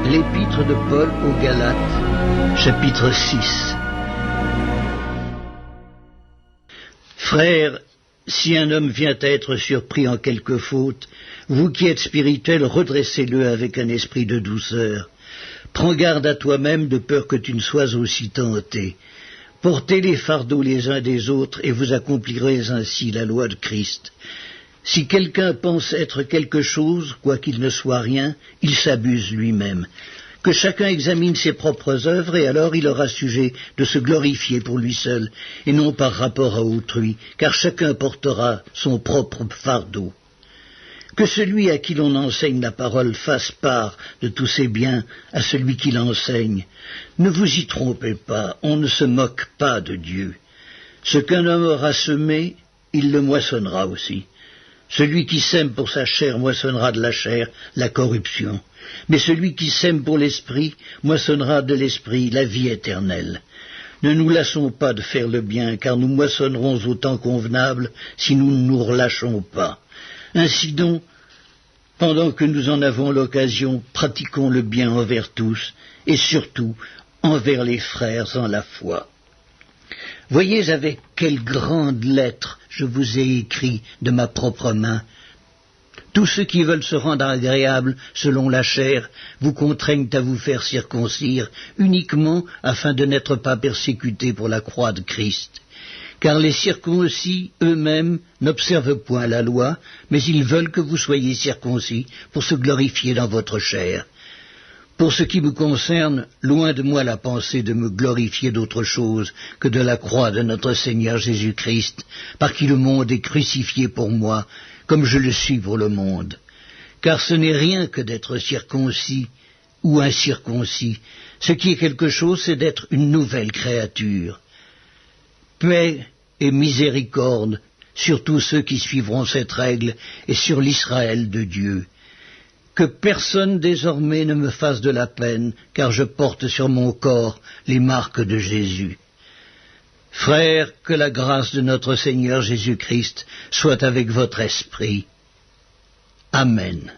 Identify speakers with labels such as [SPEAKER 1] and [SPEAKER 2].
[SPEAKER 1] L'épître de Paul aux Galates, chapitre 6. Frères, si un homme vient à être surpris en quelque faute, vous qui êtes spirituels, redressez-le avec un esprit de douceur. Prends garde à toi-même de peur que tu ne sois aussi tenté. Portez les fardeaux les uns des autres et vous accomplirez ainsi la loi de Christ. Si quelqu'un pense être quelque chose, quoiqu'il ne soit rien, il s'abuse lui-même. Que chacun examine ses propres œuvres et alors il aura sujet de se glorifier pour lui seul et non par rapport à autrui, car chacun portera son propre fardeau. Que celui à qui l'on enseigne la parole fasse part de tous ses biens à celui qui l'enseigne. Ne vous y trompez pas, on ne se moque pas de Dieu. Ce qu'un homme aura semé, il le moissonnera aussi. Celui qui sème pour sa chair moissonnera de la chair la corruption, mais celui qui sème pour l'esprit moissonnera de l'esprit la vie éternelle. Ne nous lassons pas de faire le bien, car nous moissonnerons au temps convenable si nous ne nous relâchons pas. Ainsi donc, pendant que nous en avons l'occasion, pratiquons le bien envers tous, et surtout envers les frères en la foi. Voyez avec quelle grande lettre je vous ai écrit de ma propre main. Tous ceux qui veulent se rendre agréables selon la chair vous contraignent à vous faire circoncire uniquement afin de n'être pas persécutés pour la croix de Christ. Car les circoncis eux-mêmes n'observent point la loi, mais ils veulent que vous soyez circoncis pour se glorifier dans votre chair. Pour ce qui me concerne, loin de moi la pensée de me glorifier d'autre chose que de la croix de notre Seigneur Jésus-Christ, par qui le monde est crucifié pour moi, comme je le suis pour le monde. Car ce n'est rien que d'être circoncis ou incirconcis. Ce qui est quelque chose, c'est d'être une nouvelle créature. Paix et miséricorde sur tous ceux qui suivront cette règle et sur l'Israël de Dieu. Que personne désormais ne me fasse de la peine, car je porte sur mon corps les marques de Jésus. Frères, que la grâce de notre Seigneur Jésus-Christ soit avec votre esprit. Amen.